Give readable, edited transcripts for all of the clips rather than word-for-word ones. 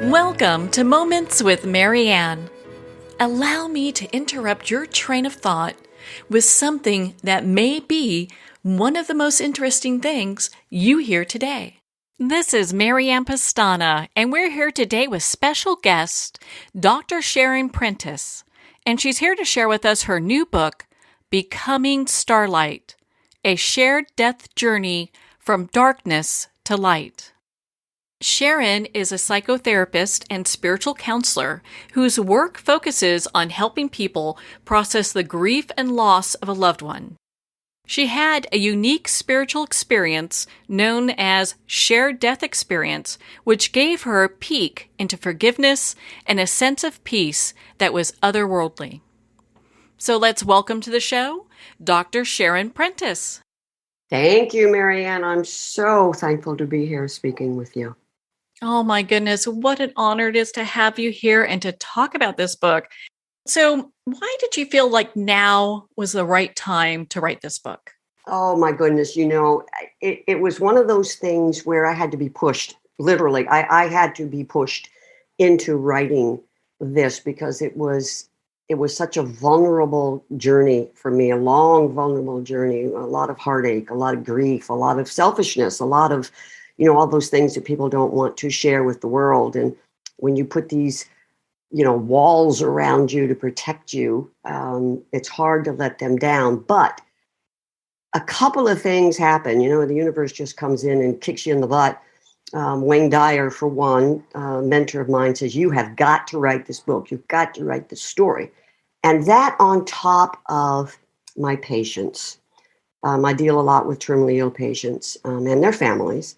Welcome to Moments with Marianne. Allow me to interrupt your train of thought with something that may be one of the most interesting things you hear today. This is Marianne Pastana, and we're here today with special guest, Dr. Sharon Prentice, and she's here to share with us her new book, Becoming Starlight, a shared death journey from darkness to light. Sharon is a psychotherapist and spiritual counselor whose work focuses on helping people process the grief and loss of a loved one. She had a unique spiritual experience known as shared death experience, which gave her a peek into forgiveness and a sense of peace that was otherworldly. So let's welcome to the show, Dr. Sharon Prentice. Thank you, Marianne. I'm so thankful to be here speaking with you. Oh my goodness, what an honor it is to have you here and to talk about this book. So, why did you feel like now was the right time to write this book? Oh my goodness, it was one of those things where I had to be pushed, literally. I had to be pushed into writing this because it was such a vulnerable journey for me, a long, vulnerable journey, a lot of heartache, a lot of grief, a lot of selfishness, a lot of all those things that people don't want to share with the world. And when you put these, walls around you to protect you, it's hard to let them down. But a couple of things happen. The universe just comes in and kicks you in the butt. Wayne Dyer, for one, a mentor of mine, says, you have got to write this book. You've got to write this story. And that on top of my patients. I deal a lot with terminally ill patients and their families.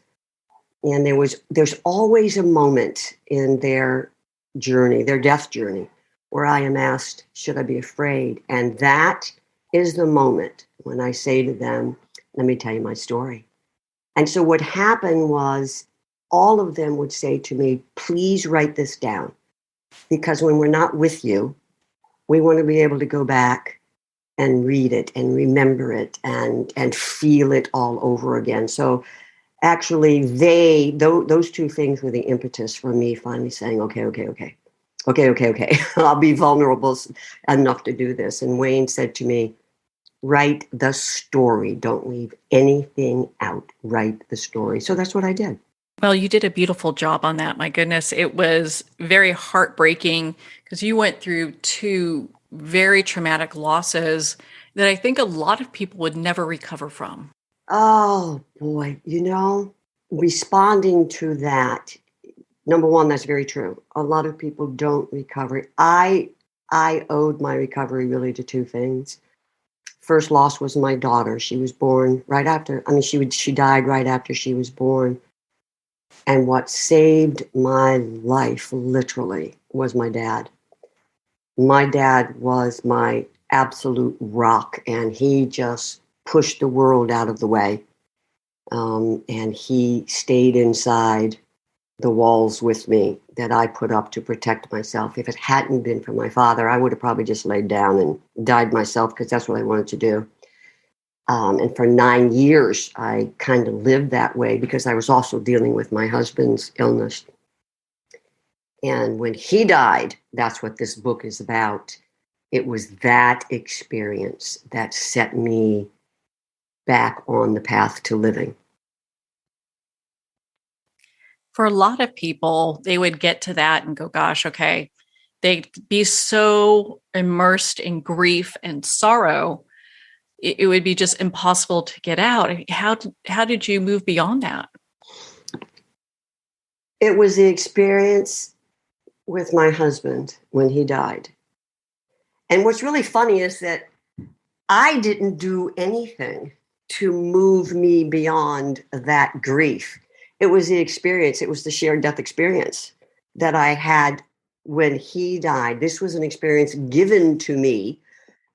And there's always a moment in their journey, their death journey, where I am asked, should I be afraid? And that is the moment when I say to them, let me tell you my story. And so what happened was all of them would say to me, please write this down. Because when we're not with you, we want to be able to go back and read it and remember it and feel it all over again. So actually, those two things were the impetus for me finally saying, okay. I'll be vulnerable enough to do this. And Wayne said to me, write the story. Don't leave anything out. Write the story. So that's what I did. Well, you did a beautiful job on that. My goodness, it was very heartbreaking because you went through two very traumatic losses that I think a lot of people would never recover from. Oh, boy. Responding to that, number one, that's very true. A lot of people don't recover. I owed my recovery really to two things. First loss was my daughter. She was born right after, she died right after she was born. And what saved my life, literally, was my dad. My dad was my absolute rock, and he just pushed the world out of the way. And he stayed inside the walls with me that I put up to protect myself. If it hadn't been for my father, I would have probably just laid down and died myself because that's what I wanted to do. And for 9 years, I kind of lived that way because I was also dealing with my husband's illness. And when he died, that's what this book is about. It was that experience that set me back on the path to living. For a lot of people, they would get to that and go, gosh, okay, they'd be so immersed in grief and sorrow, it would be just impossible to get out. How did you move beyond that? It was the experience with my husband when he died. And what's really funny is that I didn't do anything to move me beyond that grief. It was the experience. It was the shared death experience that I had when he died. This was an experience given to me.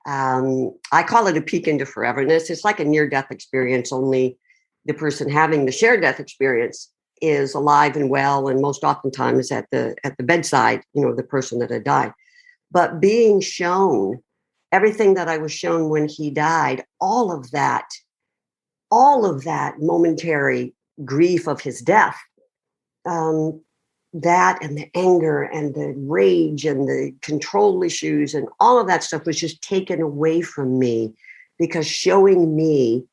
I call it a peek into foreverness. It's like a near-death experience, only the person having the shared death experience is alive and well, and most oftentimes at the bedside, the person that had died. But being shown everything that I was shown when he died, all of that momentary grief of his death that and the anger and the rage and the control issues and all of that stuff was just taken away from me, because showing me,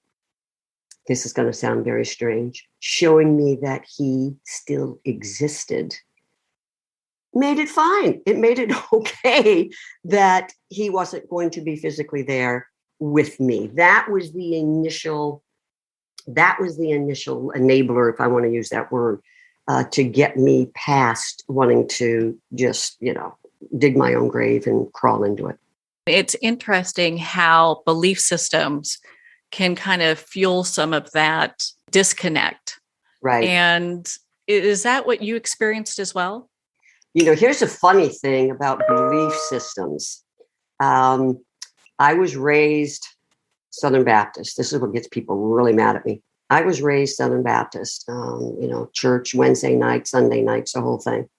this is going to sound very strange, showing me that he still existed made it fine. It made it okay that he wasn't going to be physically there with me. That was the initial enabler, if I want to use that word, to get me past wanting to just, dig my own grave and crawl into it. It's interesting how belief systems can kind of fuel some of that disconnect. Right. And is that what you experienced as well? Here's a funny thing about belief systems. I was raised Southern Baptist. This is what gets people really mad at me. I was raised Southern Baptist, church Wednesday night, Sunday nights, the whole thing.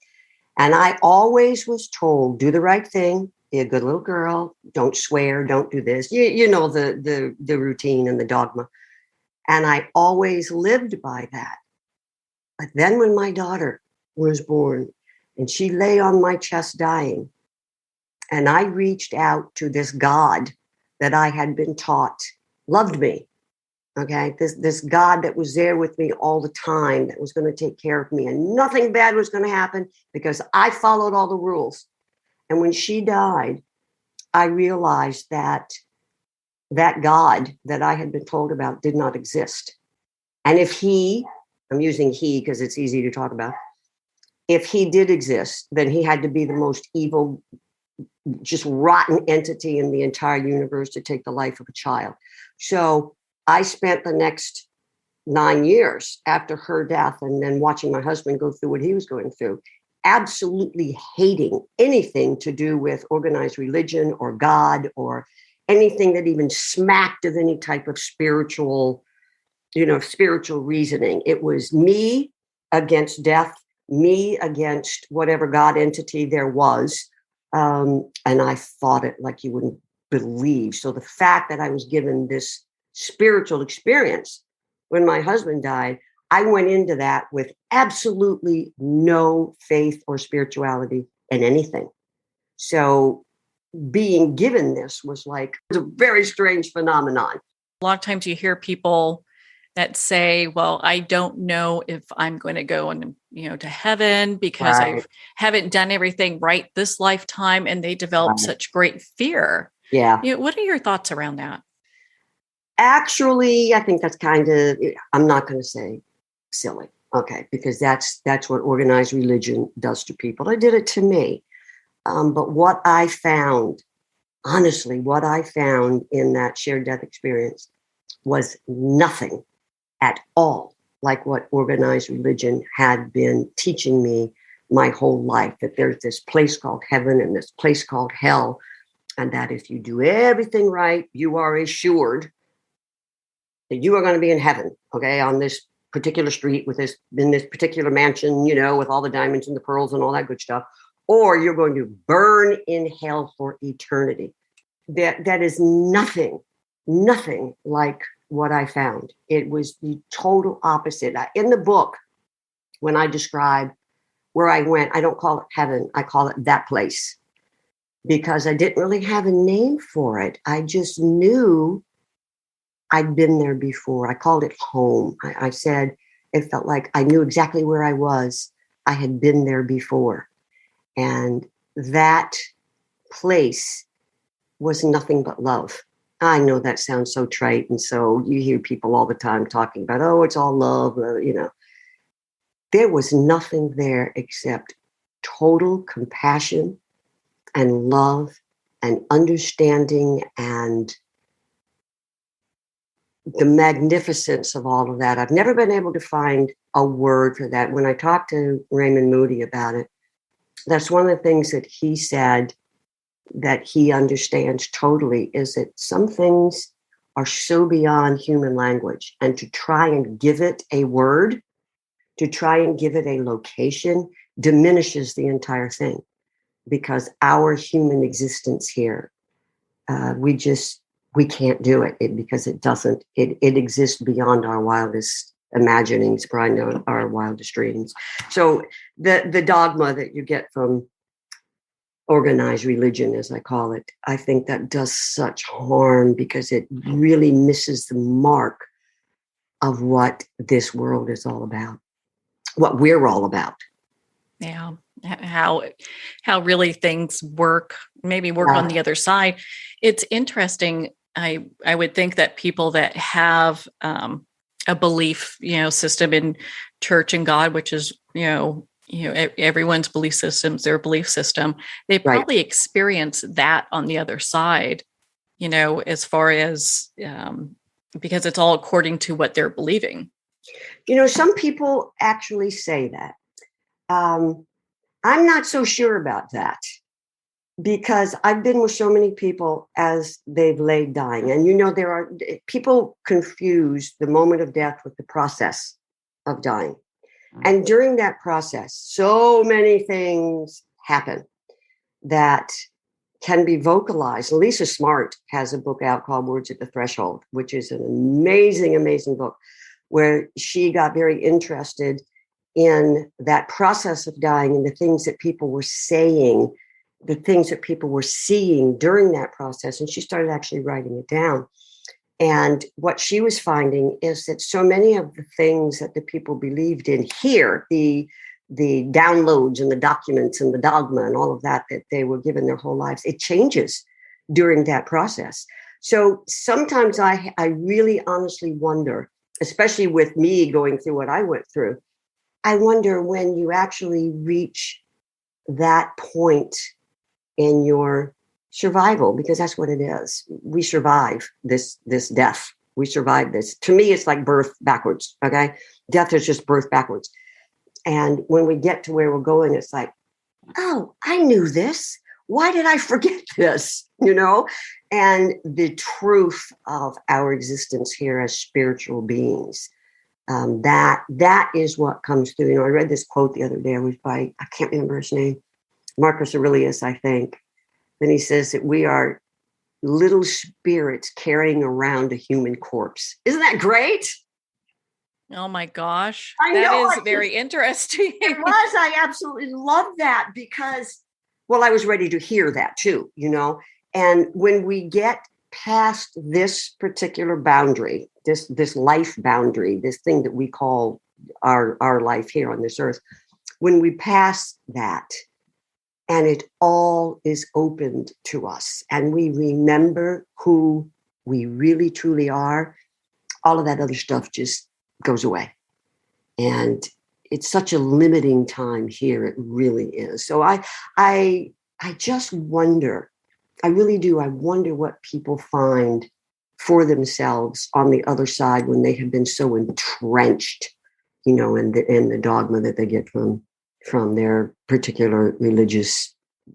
And I always was told, do the right thing, be a good little girl, don't swear, don't do this. You know the routine and the dogma. And I always lived by that. But then when my daughter was born and she lay on my chest dying, and I reached out to this God that I had been taught loved me. Okay, this God that was there with me all the time, that was going to take care of me, and nothing bad was going to happen because I followed all the rules. And when she died, I realized that God that I had been told about did not exist. And if I'm using he because it's easy to talk about, if he did exist, then he had to be the most evil, just rotten entity in the entire universe to take the life of a child. So I spent the next 9 years after her death, and then watching my husband go through what he was going through, absolutely hating anything to do with organized religion or God or anything that even smacked of any type of spiritual reasoning. It was me against death, me against whatever God entity there was. And I fought it like you wouldn't believe. So the fact that I was given this spiritual experience when my husband died, I went into that with absolutely no faith or spirituality in anything. So being given this was a very strange phenomenon. A lot of times you hear people that say, well, I don't know if I'm going to go to heaven because Right. I haven't done everything right this lifetime, and they develop such great fear. Yeah. What are your thoughts around that? Actually, I think that's I'm not going to say silly, okay, because that's what organized religion does to people. It did it to me. But what I found in that shared death experience was nothing at all like what organized religion had been teaching me my whole life, that there's this place called heaven and this place called hell, and that if you do everything right, you are assured that you are going to be in heaven, okay, on this particular street in this particular mansion, with all the diamonds and the pearls and all that good stuff, or you're going to burn in hell for eternity. That is nothing like what I found. It was the total opposite. In the book, when I describe where I went, I don't call it heaven. I call it that place, because I didn't really have a name for it. I just knew I'd been there before. I called it home. I said it felt like I knew exactly where I was. I had been there before. And that place was nothing but love. I know that sounds so trite. And so you hear people all the time talking about, oh, it's all love. There was nothing there except total compassion and love and understanding and the magnificence of all of that. I've never been able to find a word for that. When I talked to Raymond Moody about it, that's one of the things that he said that he understands totally, is that some things are so beyond human language, and to try and give it a word, to try and give it a location, diminishes the entire thing, because our human existence here, we can't do it, because it exists beyond our wildest imaginings, probably not our wildest dreams. So the dogma that you get from organized religion, as I call it, I think that does such harm because it really misses the mark of what this world is all about, what we're all about. Yeah. How really things work, maybe work Yeah. on the other side. It's interesting. I would think that people that have a belief, system in church and God, which is, everyone's belief system's their belief system, they Right. probably experience that on the other side, as far as because it's all according to what they're believing. Some people actually say that. I'm not so sure about that because I've been with so many people as they've laid dying. And, there are people confuse the moment of death with the process of dying. And during that process, so many things happen that can be vocalized. Lisa Smart has a book out called Words at the Threshold, which is an amazing, amazing book where she got very interested in that process of dying and the things that people were saying, the things that people were seeing during that process. And she started actually writing it down. And what she was finding is that so many of the things that the people believed in here, the downloads and the documents and the dogma and all of that they were given their whole lives, it changes during that process. So sometimes I really honestly wonder, especially with me going through what I went through, I wonder when you actually reach that point in your survival, because that's what it is. We survive this death. We survive this. To me, it's like birth backwards. Okay. Death is just birth backwards. And when we get to where we're going, it's like, oh, I knew this. Why did I forget this? And the truth of our existence here as spiritual beings. That is what comes through. I read this quote the other day. It was by, I can't remember his name, Marcus Aurelius, I think. Then he says that we are little spirits carrying around a human corpse. Isn't that great? Oh my gosh. I that know, is very interesting. It was. I absolutely love that because, well, I was ready to hear that too, And when we get past this particular boundary, this life boundary, this thing that we call our life here on this earth, when we pass that and it all is opened to us and we remember who we really truly are, all of that other stuff just goes away. And it's such a limiting time here. It really is. So I just wonder, I really do. I wonder what people find for themselves on the other side when they have been so entrenched, in the dogma that they get from their particular religious,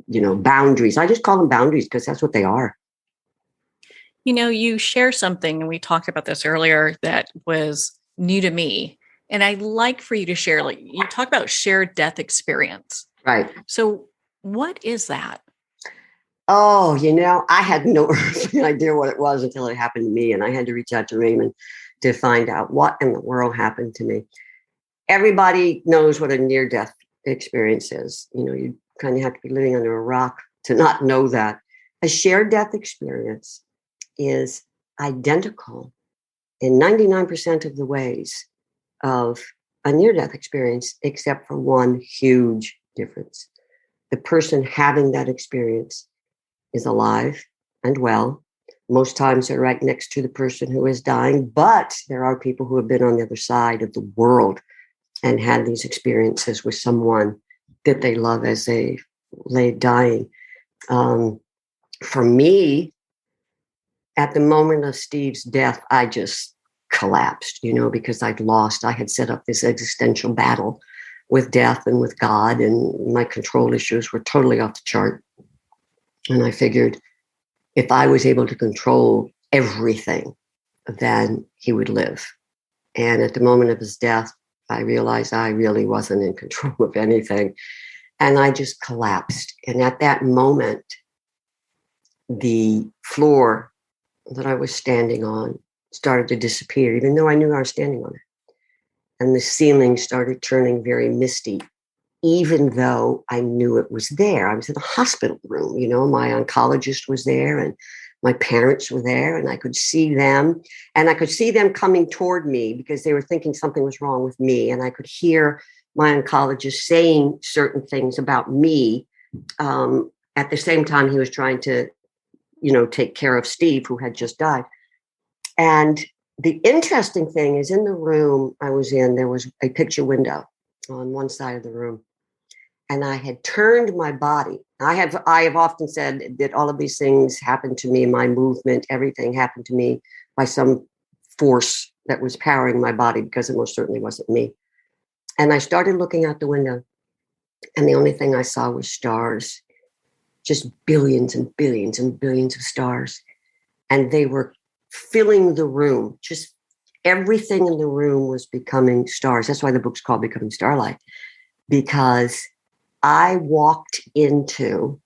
boundaries. I just call them boundaries because that's what they are. You share something, and we talked about this earlier, that was new to me. And I'd like for you to share, you talk about shared death experience. Right. So what is that? Oh, I had no idea what it was until it happened to me. And I had to reach out to Raymond to find out what in the world happened to me. Everybody knows what a near-death experience is. You kind of have to be living under a rock to not know that. A shared death experience is identical in 99% of the ways of a near-death experience, except for one huge difference. The person having that experience is alive and well. Most times they're right next to the person who is dying, but there are people who have been on the other side of the world and had these experiences with someone that they love as they lay dying. For me, at the moment of Steve's death, I just collapsed, because I had set up this existential battle with death and with God, and my control issues were totally off the chart. And I figured if I was able to control everything, then he would live. And at the moment of his death, I realized I really wasn't in control of anything. And I just collapsed. And at that moment, the floor that I was standing on started to disappear, even though I knew I was standing on it. and the ceiling started turning very misty, even though I knew it was there. I was in a hospital room, my oncologist was there and my parents were there, and I could see them, and I could see them coming toward me because they were thinking something was wrong with me. And I could hear my oncologist saying certain things about me. At the same time, he was trying to, take care of Steve, who had just died. And the interesting thing is, in the room I was in, there was a picture window on one side of the room. And I had turned my body. I have often said that all of these things happened to me, my movement, everything happened to me by some force that was powering my body, because it most certainly wasn't me. And I started looking out the window, and the only thing I saw was stars, just billions and billions and billions of stars. And they were filling the room. Just everything in the room was becoming stars. That's why the book's called Becoming Starlight, because I walked into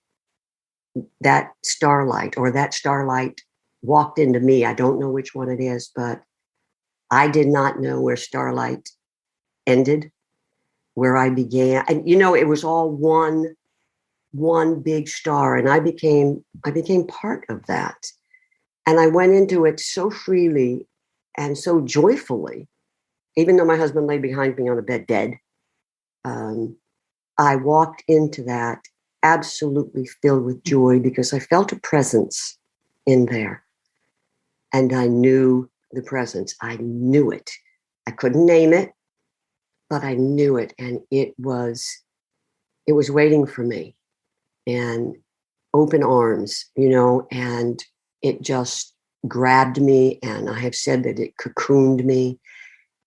that starlight, or that starlight walked into me. I don't know which one it is, but I did not know where starlight ended, where I began. And, it was all one big star. And I became part of that. And I went into it so freely and so joyfully, even though my husband lay behind me on a bed dead. I walked into that absolutely filled with joy, because I felt a presence in there. And I knew the presence. I knew it. I couldn't name it, but I knew it. And it was waiting for me, and open arms, and it just grabbed me. And I have said that it cocooned me.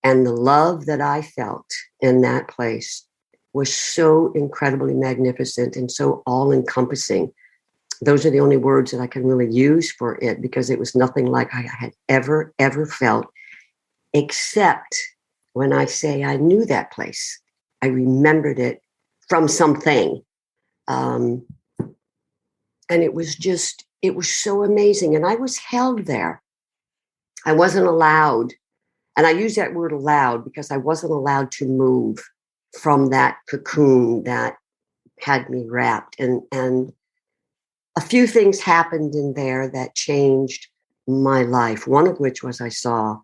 And the love that I felt in that place was so incredibly magnificent and so all-encompassing. Those are the only words that I can really use for it, because it was nothing like I had ever felt, except when I say I knew that place. I remembered it from something. And it was so amazing. And I was held there. I wasn't allowed, and I use that word allowed because I wasn't allowed to move from that cocoon that had me wrapped. And a few things happened in there that changed my life. One of which was I saw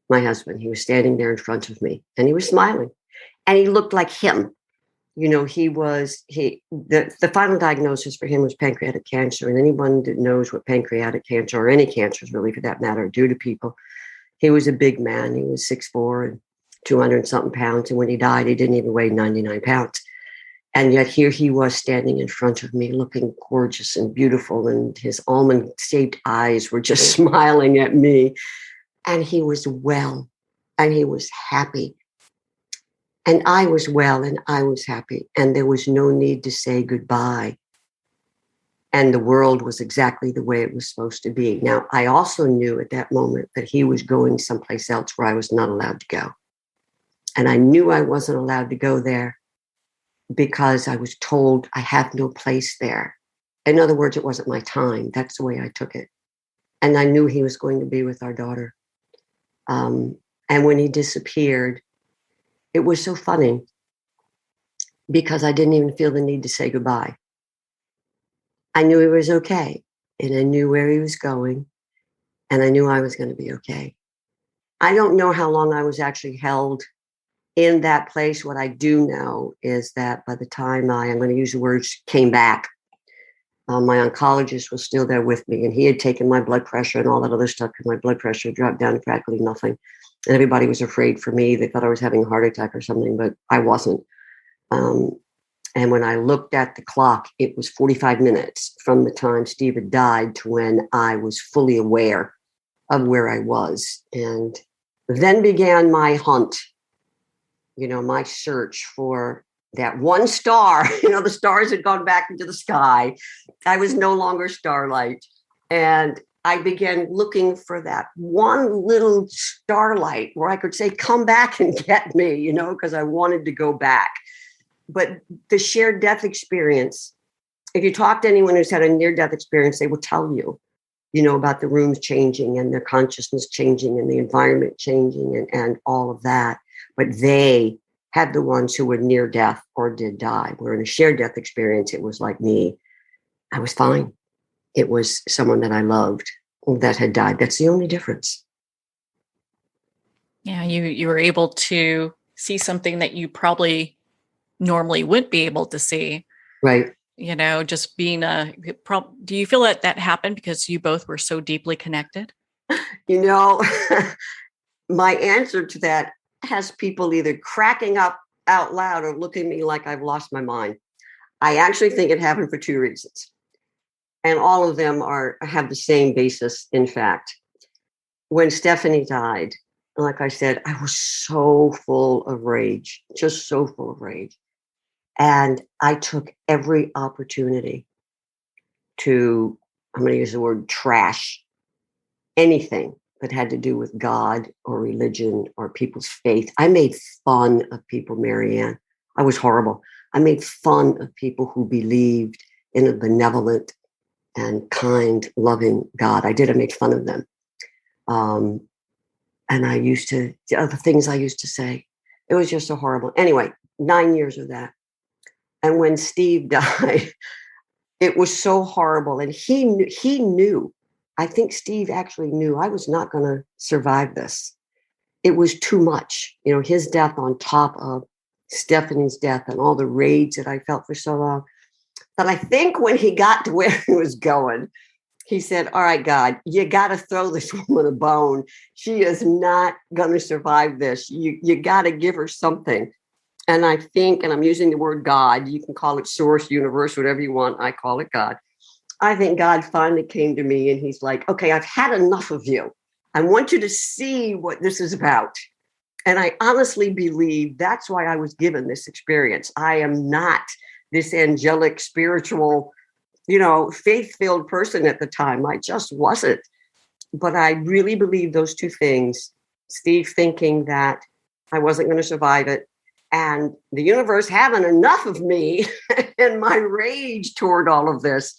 my husband. He was standing there in front of me, and he was smiling, and he looked like him. The final diagnosis for him was pancreatic cancer. And anyone that knows what pancreatic cancer, or any cancers really for that matter, do to people, he was a big man. He was 6'4" and 200 something pounds. And when he died, he didn't even weigh 99 pounds. And yet here he was standing in front of me, looking gorgeous and beautiful. And his almond-shaped eyes were just smiling at me. And he was well, and he was happy. And I was well, and I was happy. And there was no need to say goodbye. And the world was exactly the way it was supposed to be. Now, I also knew at that moment that he was going someplace else where I was not allowed to go. And I knew I wasn't allowed to go there because I was told I have no place there. In other words, it wasn't my time. That's the way I took it. And I knew he was going to be with our daughter. And when he disappeared, it was so funny because I didn't even feel the need to say goodbye. I knew he was okay, and I knew where he was going, and I knew I was going to be okay. I don't know how long I was actually held in that place. What I do know is that by the time I'm going to use the words, came back, my oncologist was still there with me, and he had taken my blood pressure and all that other stuff, because my blood pressure dropped down to practically nothing. And everybody was afraid for me. They thought I was having a heart attack or something, but I wasn't. And when I looked at the clock, it was 45 minutes from the time Steve had died to when I was fully aware of where I was. And then began my hunt, my search for that one star. The stars had gone back into the sky. I was no longer Starlight. And I began looking for that one little starlight where I could say, come back and get me, because I wanted to go back. But the shared death experience, if you talk to anyone who's had a near-death experience, they will tell you, about the rooms changing and their consciousness changing and the environment changing and all of that. but they had the ones who were near death or did die. Where in a shared death experience, it was like me. I was fine. It was someone that I loved that had died. That's the only difference. Yeah, you were able to see something that you probably normally wouldn't be able to see. Right. Just being do you feel that happened because you both were so deeply connected? You know, my answer to that has people either cracking up out loud or looking at me like I've lost my mind. I actually think it happened for two reasons. And all of them have the same basis, in fact. When Stephanie died, like I said, I was so full of rage, just so full of rage. And I took every opportunity to, I'm going to use the word trash, anything that had to do with God or religion or people's faith. I made fun of people, Marianne. I was horrible. I made fun of people who believed in a benevolent and kind, loving God. I made fun of them. And the other things I used to say, it was just so horrible. Anyway, 9 years of that. And when Steve died, it was so horrible. And he knew, I think Steve actually knew I was not going to survive this. It was too much, his death on top of Stephanie's death and all the rage that I felt for so long. But I think when he got to where he was going, he said, all right, God, you got to throw this woman a bone. She is not going to survive this. You got to give her something. And I think, and I'm using the word God, you can call it source, universe, whatever you want. I call it God. I think God finally came to me and he's like, okay, I've had enough of you. I want you to see what this is about. And I honestly believe that's why I was given this experience. I am not this angelic, spiritual, faith-filled person at the time. I just wasn't. But I really believe those two things, Steve thinking that I wasn't going to survive it, and the universe having enough of me and my rage toward all of this,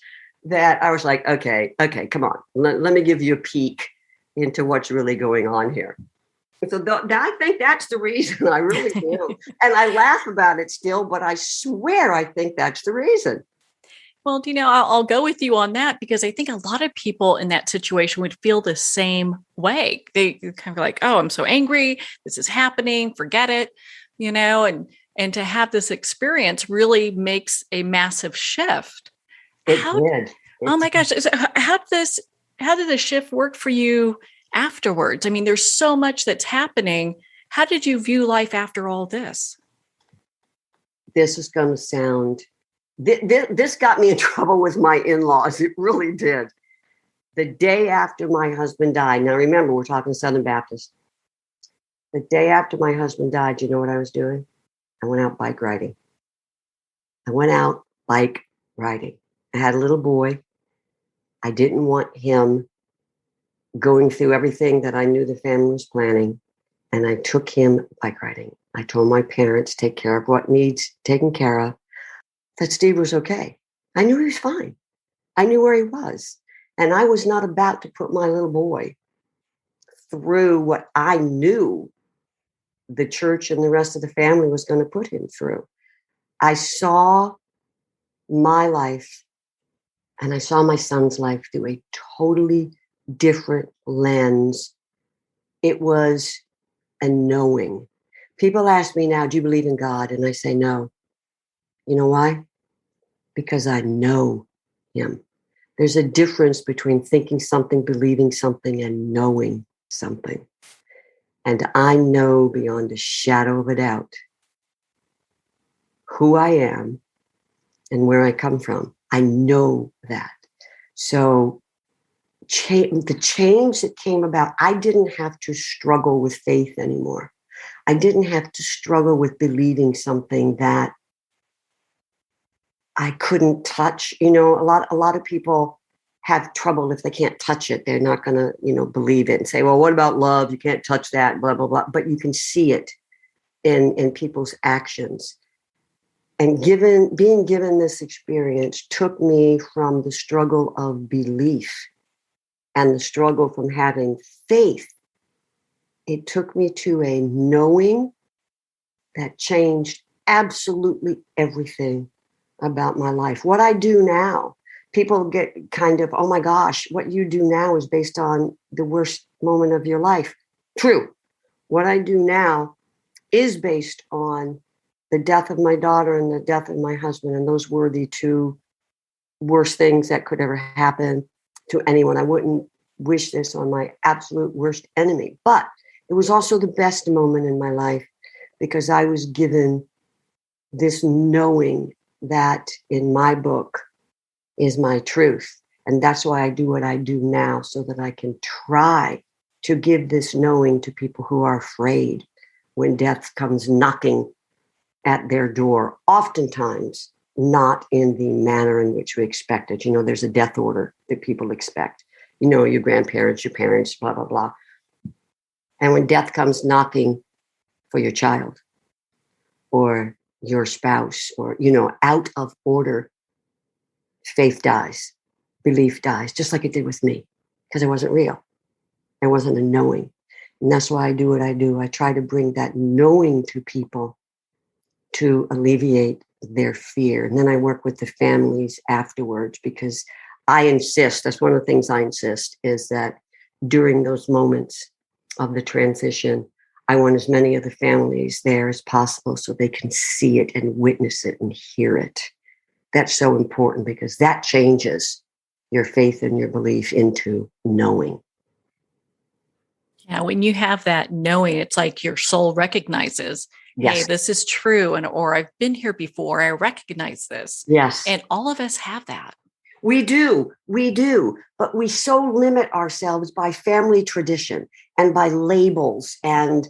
that I was like, okay, come on. Let me give you a peek into what's really going on here. So I think that's the reason. I really do. And I laugh about it still, but I swear I think that's the reason. Well, I'll go with you on that because I think a lot of people in that situation would feel the same way. They kind of like, oh, I'm so angry. This is happening. Forget it. And to have this experience really makes a massive shift. It did. Oh my gosh. So how did the shift work for you afterwards? I mean, there's so much that's happening. How did you view life after all this? This is going to sound, this got me in trouble with my in-laws. It really did. The day after my husband died, now remember, we're talking Southern Baptist. The day after my husband died, you know what I was doing? I went out bike riding. I had a little boy. I didn't want him going through everything that I knew the family was planning. And I took him bike riding. I told my parents, take care of what needs taken care of, that Steve was okay. I knew he was fine. I knew where he was. And I was not about to put my little boy through what I knew the church and the rest of the family was going to put him through. I saw my life and I saw my son's life through a totally different lens. It was a knowing. People ask me now, do you believe in God? And I say, no. You know why? Because I know him. There's a difference between thinking something, believing something, and knowing something. And I know beyond a shadow of a doubt who I am and where I come from. I know that. So the change that came about, I didn't have to struggle with faith anymore. I didn't have to struggle with believing something that I couldn't touch. A lot of people have trouble if they can't touch it. They're not going to, believe it and say, well, what about love? You can't touch that, blah, blah, blah. But you can see it in people's actions. And being given this experience took me from the struggle of belief and the struggle from having faith. It took me to a knowing that changed absolutely everything about my life. What I do now, people get kind of, oh my gosh, what you do now is based on the worst moment of your life. True. What I do now is based on the death of my daughter and the death of my husband. And those were the two worst things that could ever happen to anyone. I wouldn't wish this on my absolute worst enemy, but it was also the best moment in my life because I was given this knowing that in my book is my truth. And that's why I do what I do now, so that I can try to give this knowing to people who are afraid when death comes knocking at their door, oftentimes not in the manner in which we expect it. You know, there's a death order that people expect. You know, your grandparents, your parents, blah, blah, blah. And when death comes knocking for your child or your spouse or, you know, out of order, faith dies, belief dies, just like it did with me, because it wasn't real. It wasn't a knowing. And that's why I do what I do. I try to bring that knowing to people to alleviate their fear. And then I work with the families afterwards, because I insist, that's one of the things I insist, is that during those moments of the transition, I want as many of the families there as possible so they can see it and witness it and hear it. That's so important, because that changes your faith and your belief into knowing. Yeah, when you have that knowing, it's like your soul recognizes, hey, Yes. this is true. And or I've been here before. I recognize this. Yes. And all of us have that. We do. But we so limit ourselves by family tradition and by labels and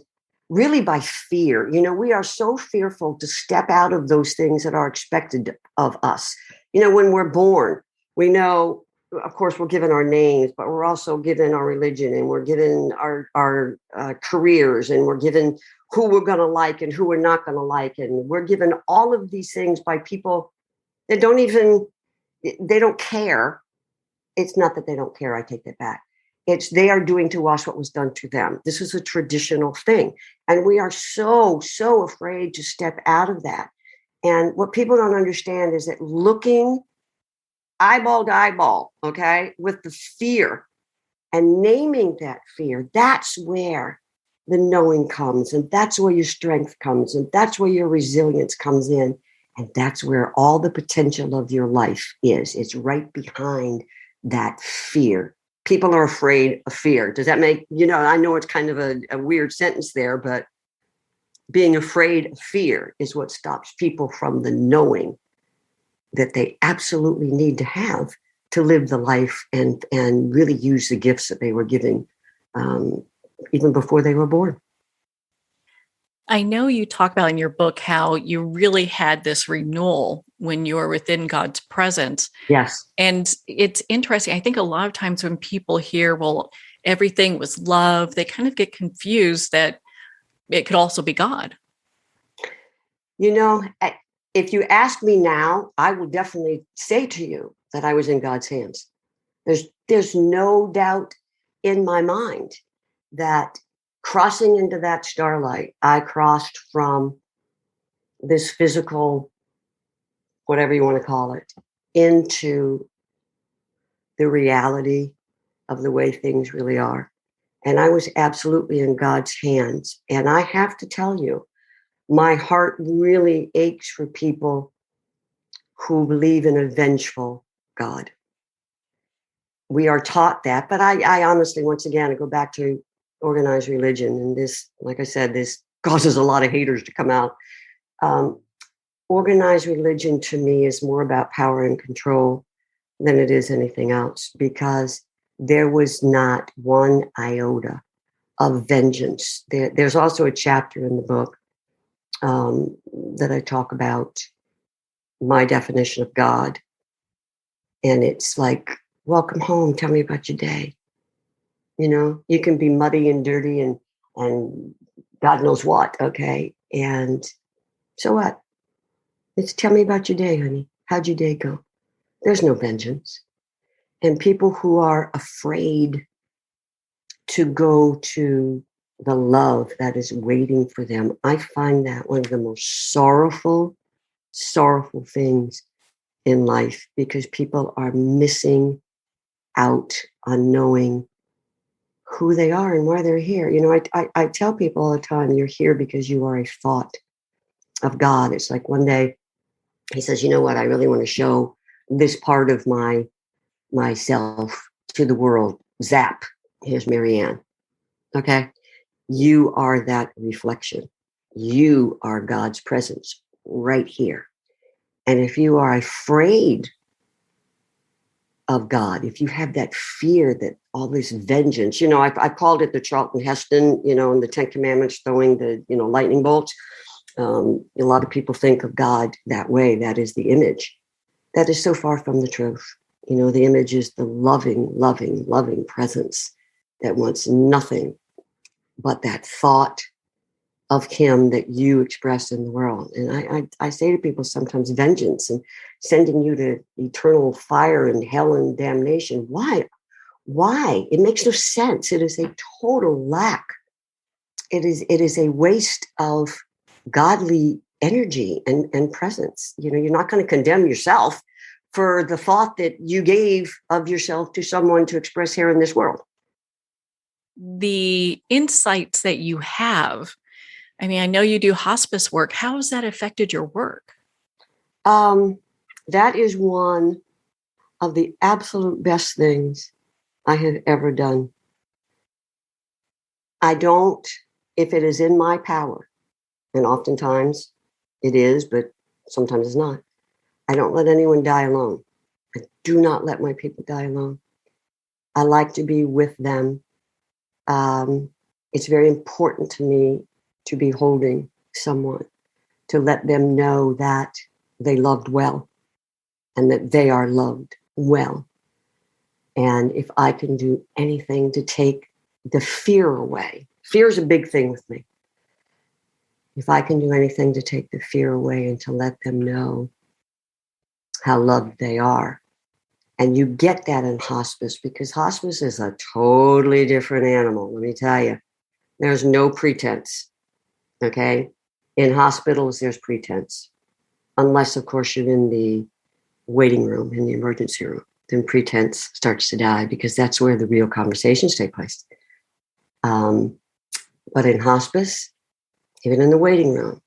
really by fear. You know, we are so fearful to step out of those things that are expected of us. You know, when we're born, we know, of course, we're given our names, but we're also given our religion, and we're given our careers, and we're given who we're going to like and who we're not going to like. And we're given all of these things by people that they don't care. It's not that they don't care. I take that back. It's they are doing to us what was done to them. This is a traditional thing. And we are so afraid to step out of that. And what people don't understand is that looking eyeball to eyeball, okay, with the fear and naming that fear, that's where the knowing comes. And that's where your strength comes. And that's where your resilience comes in. And that's where all the potential of your life is. It's right behind that fear. People are afraid of fear. Does that make, you know, I know it's kind of a weird sentence there, but being afraid of fear is what stops people from the knowing that they absolutely need to have to live the life and really use the gifts that they were given even before they were born. I know you talk about in your book how you really had this renewal when you were within God's presence. Yes. And it's interesting. I think a lot of times when people hear, well, everything was love, they kind of get confused that it could also be God. You know, if you ask me now, I will definitely say to you that I was in God's hands. There's no doubt in my mind that crossing into that starlight, I crossed from this physical, whatever you want to call it, into the reality of the way things really are. And I was absolutely in God's hands. And I have to tell you, my heart really aches for people who believe in a vengeful God. We are taught that, but I honestly, once again, I go back to organized religion, and this, like I said, this causes a lot of haters to come out. Organized religion to me is more about power and control than it is anything else, because there was not one iota of vengeance. There's also a chapter in the book that I talk about my definition of God. And it's like, welcome home. Tell me about your day. You know, you can be muddy and dirty and God knows what. Okay. And so what? It's tell me about your day, honey. How'd your day go? There's no vengeance. And people who are afraid to go to the love that is waiting for them. I find that one of the most sorrowful things in life, because people are missing out on knowing who they are and why they're here. You know, I tell people all the time, you're here because you are a thought of God. It's like one day he says, you know what, I really want to show this part of myself to the world. Zap, here's Marianne. Okay. You are that reflection. You are God's presence right here. And if you are afraid of God, if you have that fear, that all this vengeance, you know, I called it the Charlton Heston, you know, in the Ten Commandments, throwing the, you know, lightning bolts. A lot of people think of God that way. That is the image. That is so far from the truth. You know, the image is the loving presence that wants nothing but that thought of him that you express in the world. And I say to people sometimes, vengeance and sending you to eternal fire and hell and damnation. Why? Why? It makes no sense. It is a total lack. It is a waste of godly energy and presence. You know, you're not going to condemn yourself for the thought that you gave of yourself to someone to express here in this world. The insights that you have, I mean, I know you do hospice work. How has that affected your work? That is one of the absolute best things I have ever done. I don't, if it is in my power, and oftentimes it is, but sometimes it's not, I don't let anyone die alone. I do not let my people die alone. I like to be with them. It's very important to me to be holding someone, to let them know that they loved well and that they are loved well. And if I can do anything to take the fear away, fear is a big thing with me. If I can do anything to take the fear away and to let them know how loved they are. And you get that in hospice, because hospice is a totally different animal. Let me tell you, there's no pretense. Okay. In hospitals, there's pretense. Unless, of course, you're in the waiting room, in the emergency room, then pretense starts to die, because that's where the real conversations take place. But in hospice, even in the waiting room,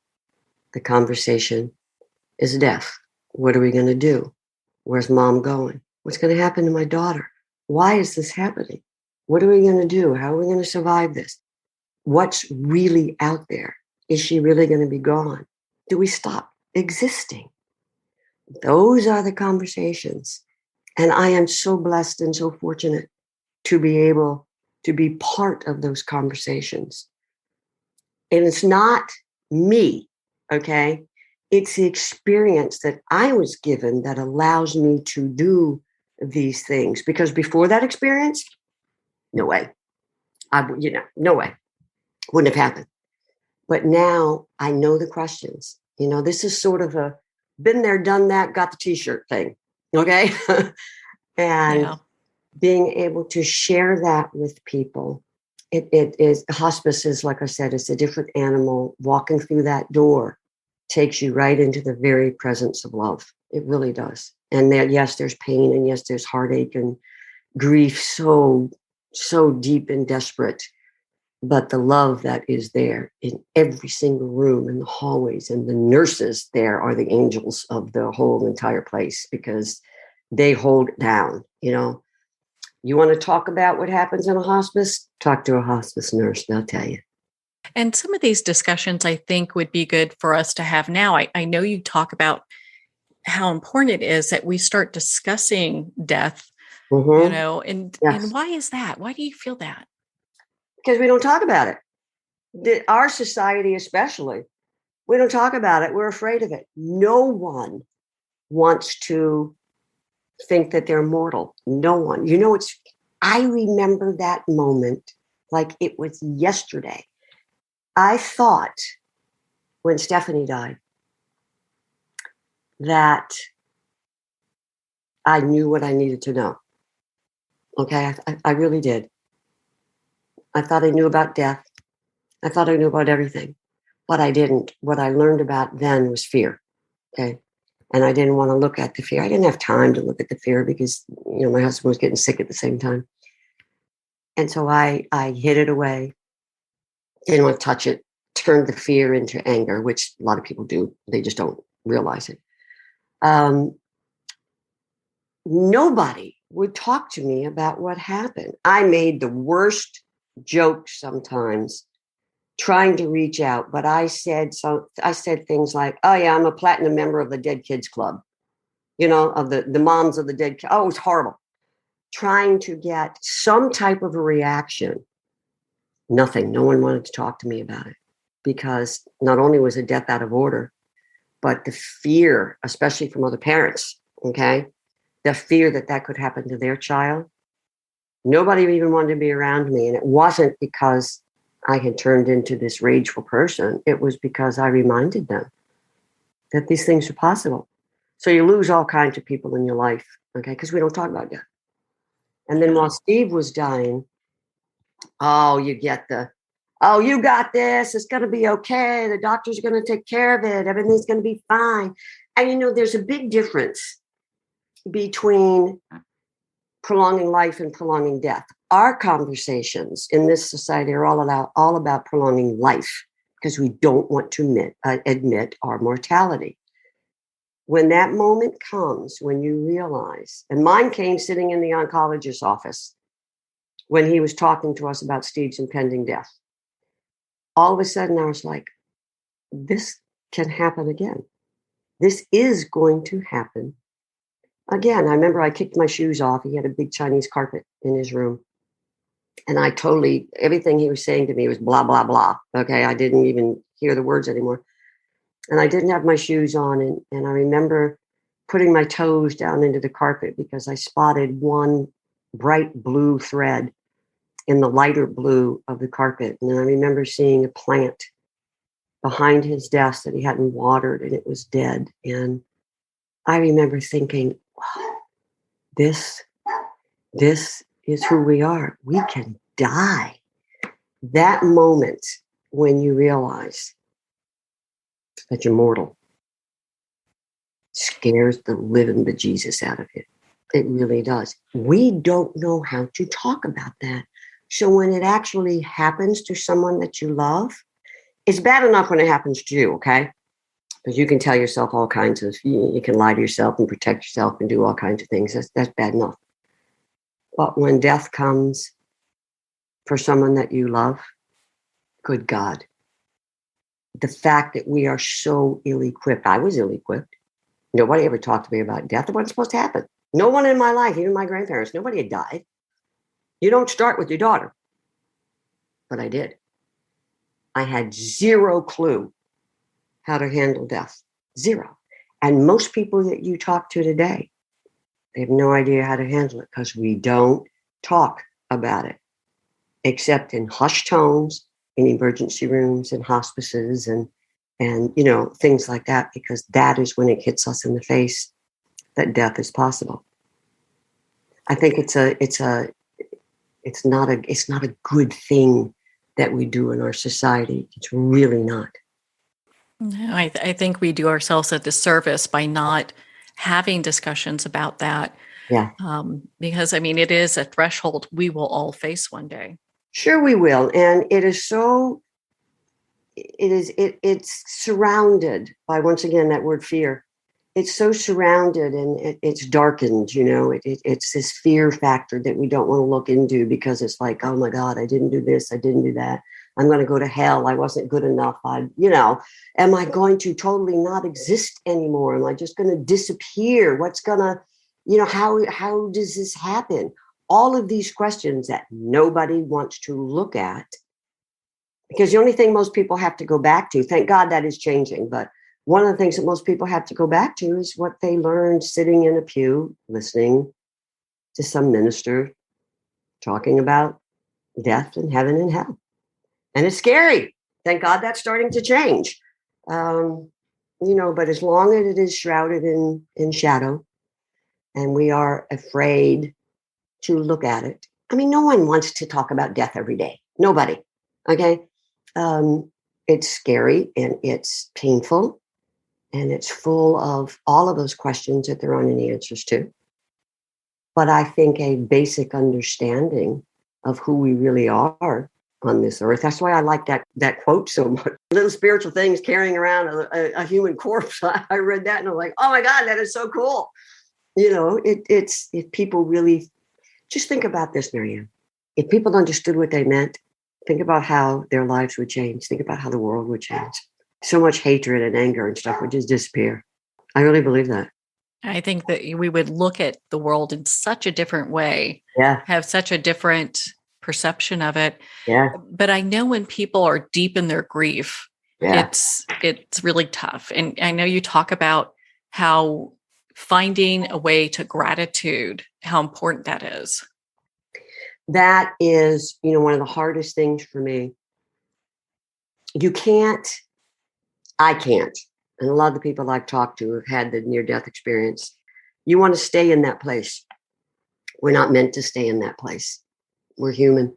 the conversation is death. What are we going to do? Where's mom going? What's going to happen to my daughter? Why is this happening? What are we going to do? How are we going to survive this? What's really out there? Is she really going to be gone? Do we stop existing? Those are the conversations. And I am so blessed and so fortunate to be able to be part of those conversations. And it's not me, okay? It's the experience that I was given that allows me to do these things. Because before that experience, no way. No way. Wouldn't have happened. But now I know the questions. You know, this is sort of a been there, done that, got the t-shirt thing. Okay. And Yeah. being able to share that with people, it is, hospice is, like I said, it's a different animal. Walking through that door takes you right into the very presence of love. It really does. And there, yes, there's pain, and yes, there's heartache and grief, so deep and desperate. But the love that is there in every single room, in the hallways, and the nurses there are the angels of the whole entire place, because they hold it down. You know, you want to talk about what happens in a hospice? Talk to a hospice nurse. They'll tell you. And some of these discussions I think would be good for us to have now. I know you talk about how important it is that we start discussing death, you Mm-hmm. know, and Yes. why is that? Why do you feel that? Because we don't talk about it. Our society, especially, we don't talk about it. We're afraid of it. No one wants to think that they're mortal. No one. You know, I remember that moment like it was yesterday. I thought when Stephanie died that I knew what I needed to know. Okay. I really did. I thought I knew about death. I thought I knew about everything, but I didn't. What I learned about then was fear. Okay. And I didn't want to look at the fear. I didn't have time to look at the fear because, my husband was getting sick at the same time. And so I hid it away, didn't want to touch it, turned the fear into anger, which a lot of people do. They just don't realize it. Nobody would talk to me about what happened. I made the worst jokes sometimes trying to reach out, but I said things like, "Oh yeah, I'm a platinum member of the Dead Kids Club," of the moms of the dead kids. Oh, it was horrible. Trying to get some type of a reaction. Nothing. No one wanted to talk to me about it because not only was a death out of order, but the fear, especially from other parents, okay, the fear that could happen to their child. Nobody even wanted to be around me. And it wasn't because I had turned into this rageful person. It was because I reminded them that these things are possible. So you lose all kinds of people in your life, okay, because we don't talk about death. And then while Steve was dying, you get you got this. It's going to be okay. The doctors are going to take care of it. Everything's going to be fine. And, there's a big difference between prolonging life and prolonging death. Our conversations in this society are all about prolonging life because we don't want to admit our mortality. When that moment comes, when you realize, and mine came sitting in the oncologist's office when he was talking to us about Steve's impending death. All of a sudden, I was like, this can happen again. This is going to happen again. I remember I kicked my shoes off. He had a big Chinese carpet in his room. And everything he was saying to me was blah, blah, blah. Okay, I didn't even hear the words anymore. And I didn't have my shoes on. And I remember putting my toes down into the carpet because I spotted one bright blue thread in the lighter blue of the carpet. And I remember seeing a plant behind his desk that he hadn't watered and it was dead. And I remember thinking, wow, this is who we are. We can die. That moment when you realize that you're mortal scares the living bejesus out of you. It really does. We don't know how to talk about that. So when it actually happens to someone that you love, it's bad enough when it happens to you, okay? Because you can tell yourself all kinds of, you can lie to yourself and protect yourself and do all kinds of things. That's bad enough. But when death comes for someone that you love, good God, the fact that we are so ill-equipped. I was ill-equipped. Nobody ever talked to me about death. It wasn't supposed to happen. No one in my life, even my grandparents, nobody had died. You don't start with your daughter. But I did. I had zero clue how to handle death. Zero. And most people that you talk to today, they have no idea how to handle it because we don't talk about it, except in hushed tones, in emergency rooms and hospices and things like that, because that is when it hits us in the face that death is possible. I think it's not a good thing that we do in our society. It's really not. No, I think we do ourselves a disservice by not having discussions about that. Yeah. Because it is a threshold we will all face one day. Sure we will. And it's surrounded by, once again, that word fear. It's so surrounded and it's darkened, it's this fear factor that we don't want to look into because it's like, oh my God, I didn't do this. I didn't do that. I'm going to go to hell. I wasn't good enough. Am I going to totally not exist anymore? Am I just going to disappear? What's going to, how does this happen? All of these questions that nobody wants to look at, because the only thing most people have to go back to, thank God that is changing, but one of the things that most people have to go back to is what they learned sitting in a pew, listening to some minister talking about death and heaven and hell. And it's scary. Thank God that's starting to change. But as long as it is shrouded in shadow and we are afraid to look at it. No one wants to talk about death every day. Nobody. Okay. It's scary and it's painful and it's full of all of those questions that there aren't any answers to. But I think a basic understanding of who we really are on this earth. That's why I like that quote so much. Little spiritual things carrying around a human corpse. I read that and I'm like, oh my God, that is so cool. It's if people really just think about this, Marianne. If people understood what they meant, think about how their lives would change. Think about how the world would change. So much hatred and anger and stuff would just disappear. I really believe that. I think that we would look at the world in such a different way, Yeah. have such a different perception of it. Yeah. But I know when people are deep in their grief, Yeah. it's really tough. And I know you talk about how finding a way to gratitude, how important that is. That is, one of the hardest things for me. I can't. And a lot of the people I've talked to have had the near-death experience. You want to stay in that place. We're not meant to stay in that place. We're human.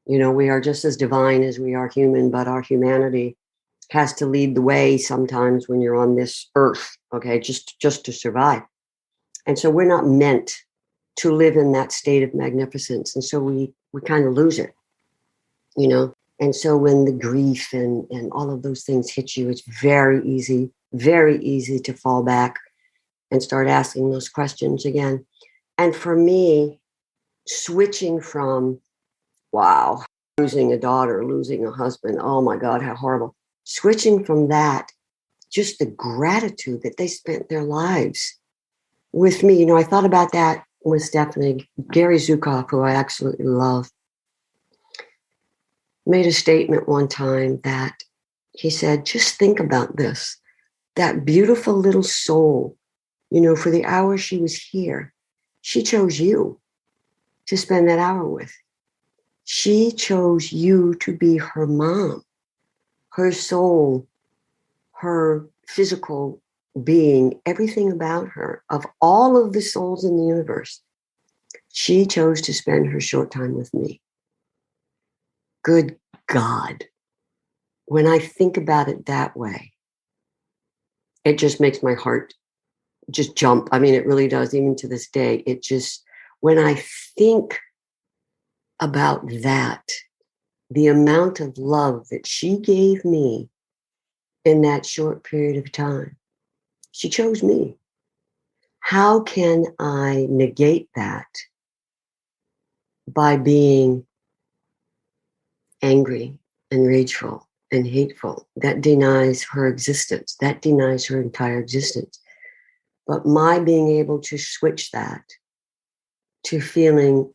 We are just as divine as we are human, but our humanity has to lead the way sometimes when you're on this earth, okay, just to survive. And so we're not meant to live in that state of magnificence. And so we kind of lose it, And so when the grief and all of those things hit you, it's very easy to fall back and start asking those questions again. And for me, switching from, wow, losing a daughter, losing a husband, oh my God, how horrible. Switching from that, just the gratitude that they spent their lives with me. I thought about that with Stephanie. Gary Zukav, who I absolutely love, made a statement one time that he said, just think about this. That beautiful little soul, for the hour she was here, she chose you to spend that hour with. She chose you to be her mom, her soul, her physical being, everything about her, of all of the souls in the universe. She chose to spend her short time with me. Good God. When I think about it that way, it just makes my heart just jump. I mean, it really does, even to this day. When I think about that, the amount of love that she gave me in that short period of time, she chose me. How can I negate that by being angry and rageful and hateful? That denies her existence. That denies her entire existence. But my being able to switch that to feeling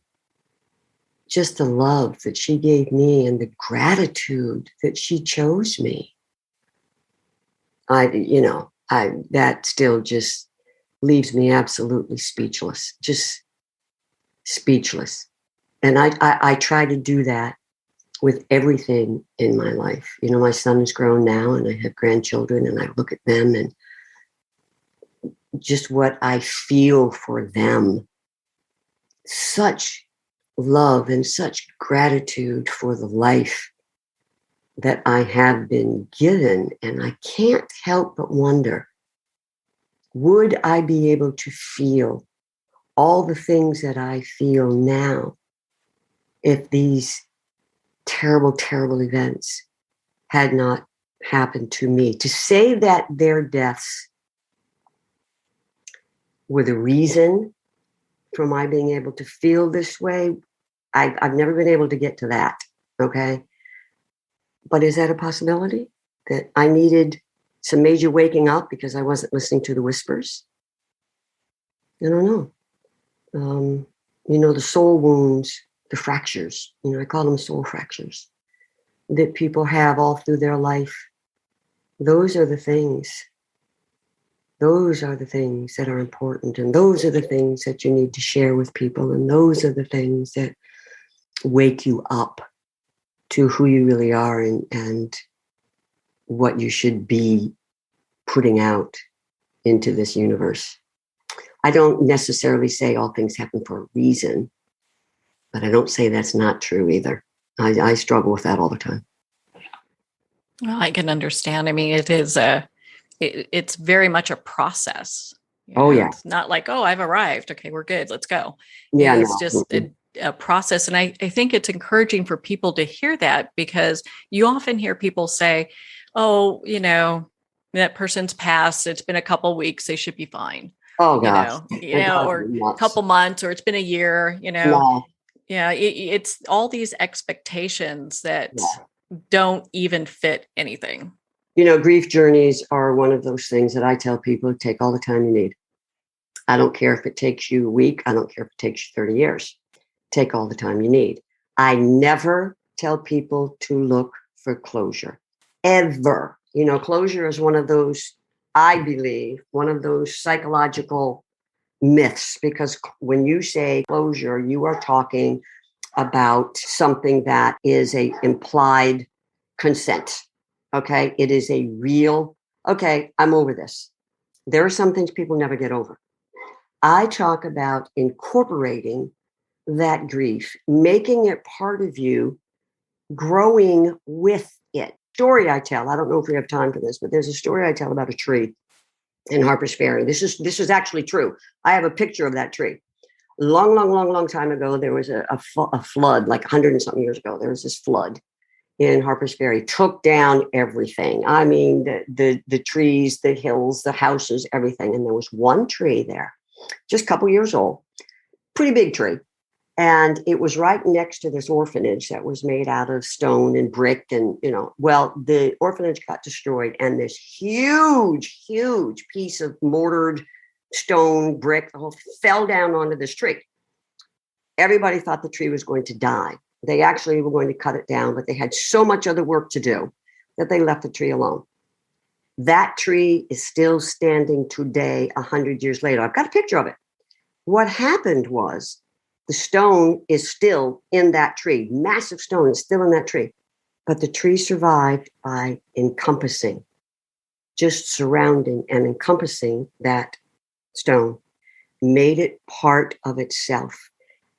just the love that she gave me and the gratitude that she chose me, that still just leaves me absolutely speechless, just speechless. And I try to do that with everything in my life. My son is grown now and I have grandchildren and I look at them and just what I feel for them. Such love and such gratitude for the life that I have been given. And I can't help but wonder, would I be able to feel all the things that I feel now if these terrible, terrible events had not happened to me? To say that their deaths were the reason for my being able to feel this way, I've never been able to get to that, okay? But is that a possibility? That I needed some major waking up because I wasn't listening to the whispers? I don't know. The soul wounds, the fractures, I call them soul fractures that people have all through their life. Those are the things. Those are the things that are important. And those are the things that you need to share with people. And those are the things that wake you up to who you really are and what you should be putting out into this universe. I don't necessarily say all things happen for a reason, but I don't say that's not true either. I struggle with that all the time. Well, I can understand. I mean, it's very much a process. Oh yeah. It's not like, oh, I've arrived. Okay, we're good. Let's go. Yeah, It's no. just Mm-mm. a process. And I think it's encouraging for people to hear that, because you often hear people say, oh, that person's passed. It's been a couple weeks. They should be fine. Oh gosh. It drives Or me a nuts. couple months, or it's been a year, No. Yeah, it's all these expectations that Yeah. don't even fit anything. Grief journeys are one of those things that I tell people to take all the time you need. I don't care if it takes you a week. I don't care if it takes you 30 years. Take all the time you need. I never tell people to look for closure, ever. Closure is one of those, I believe, one of those psychological myths, because when you say closure, you are talking about something that is a implied consent. Okay. It is a real, okay, I'm over this. There are some things people never get over. I talk about incorporating that grief, making it part of you, growing with it. Story I tell, I don't know if we have time for this, but there's a story I tell about a tree in Harper's Ferry. This is actually true. I have a picture of that tree. Long, long, long, long time ago, there was a flood, like 100 and something years ago. There was this flood in Harper's Ferry, took down everything. I mean, the trees, the hills, the houses, everything. And there was one tree there, just a couple years old, pretty big tree. And it was right next to this orphanage that was made out of stone and brick. And, well, the orphanage got destroyed, and this huge, huge piece of mortared stone brick fell down onto this tree. Everybody thought the tree was going to die. They actually were going to cut it down, but they had so much other work to do that they left the tree alone. That tree is still standing today, 100 years later. I've got a picture of it. What happened was the stone is still in that tree. Massive stone is still in that tree. But the tree survived by encompassing, just surrounding and encompassing that stone, made it part of itself.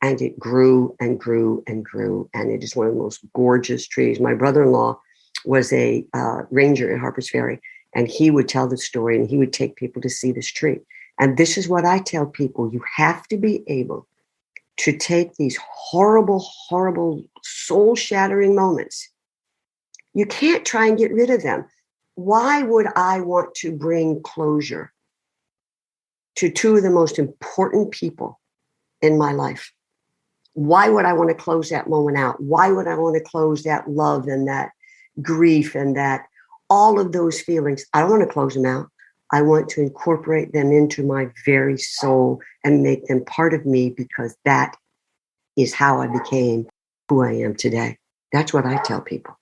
And it grew and grew and grew. And it is one of the most gorgeous trees. My brother-in-law was a ranger at Harper's Ferry, and he would tell the story, and he would take people to see this tree. And this is what I tell people. You have to be able to take these horrible, horrible, soul-shattering moments. You can't try and get rid of them. Why would I want to bring closure to two of the most important people in my life? Why would I want to close that moment out? Why would I want to close that love and that grief and that all of those feelings? I don't want to close them out. I want to incorporate them into my very soul and make them part of me, because that is how I became who I am today. That's what I tell people.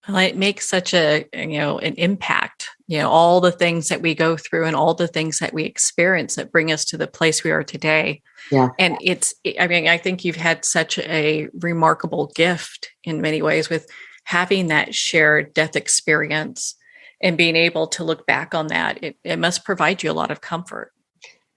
Well, it makes such an impact, all the things that we go through and all the things that we experience that bring us to the place we are today. Yeah. And I think you've had such a remarkable gift in many ways with having that shared death experience and being able to look back on that. It must provide you a lot of comfort.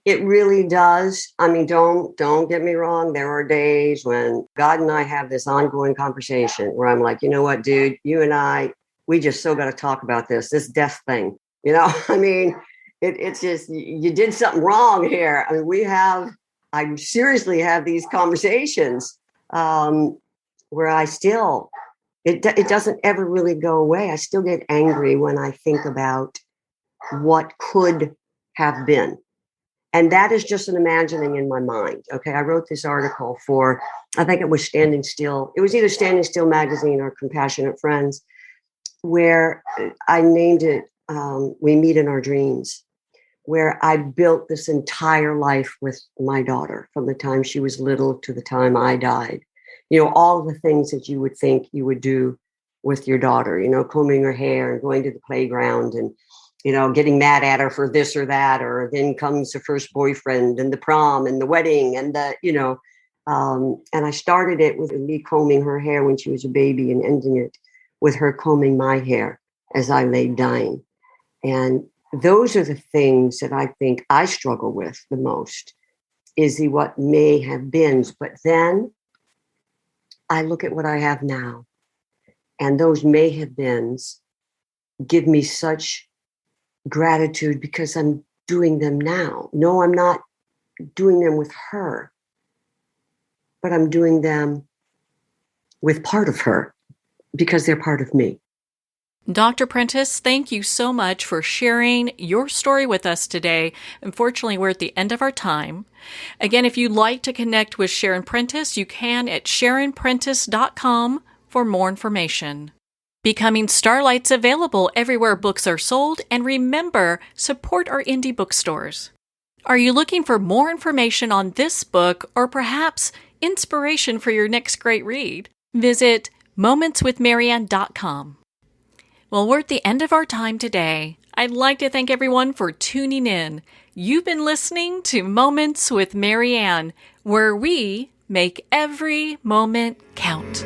It really does. I mean, don't get me wrong. There are days when God and I have this ongoing conversation where I'm like, you know what, dude, you and I, we just still got to talk about this death thing. I mean, it's just, you did something wrong here. I mean, I seriously have these conversations where I still, it doesn't ever really go away. I still get angry when I think about what could have been. And that is just an imagining in my mind. Okay. I wrote this article for, I think it was Standing Still. It was either Standing Still Magazine or Compassionate Friends, where I named it We Meet in Our Dreams, where I built this entire life with my daughter from the time she was little to the time I died. All the things that you would think you would do with your daughter, combing her hair and going to the playground and getting mad at her for this or that, or then comes the first boyfriend and the prom and the wedding and and I started it with me combing her hair when she was a baby and ending it with her combing my hair as I lay dying. And those are the things that I think I struggle with the most, is the what may have been. But then I look at what I have now, and those may have beens give me such gratitude because I'm doing them now. No, I'm not doing them with her, but I'm doing them with part of her because they're part of me. Dr. Prentice, thank you so much for sharing your story with us today. Unfortunately, we're at the end of our time. Again, if you'd like to connect with Sharon Prentice, you can at sharonprentice.com for more information. Becoming Starlight's available everywhere books are sold, and remember, support our indie bookstores. Are you looking for more information on this book or perhaps inspiration for your next great read? Visit momentswithmarianne.com. Well, we're at the end of our time today. I'd like to thank everyone for tuning in. You've been listening to Moments with Marianne, where we make every moment count.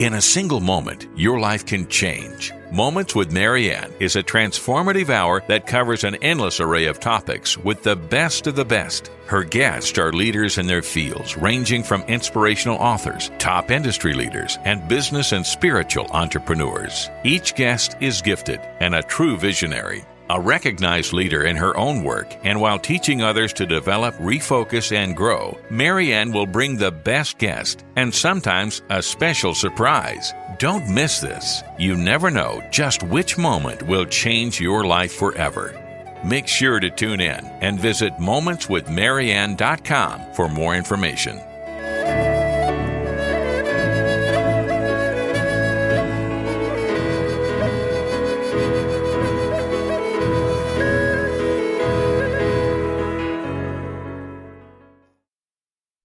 In a single moment, your life can change. Moments with Marianne is a transformative hour that covers an endless array of topics with the best of the best. Her guests are leaders in their fields, ranging from inspirational authors, top industry leaders, and business and spiritual entrepreneurs. Each guest is gifted and a true visionary, a recognized leader in her own work, and while teaching others to develop, refocus, and grow, Marianne will bring the best guest and sometimes a special surprise. Don't miss this. You never know just which moment will change your life forever. Make sure to tune in and visit momentswithmarianne.com for more information.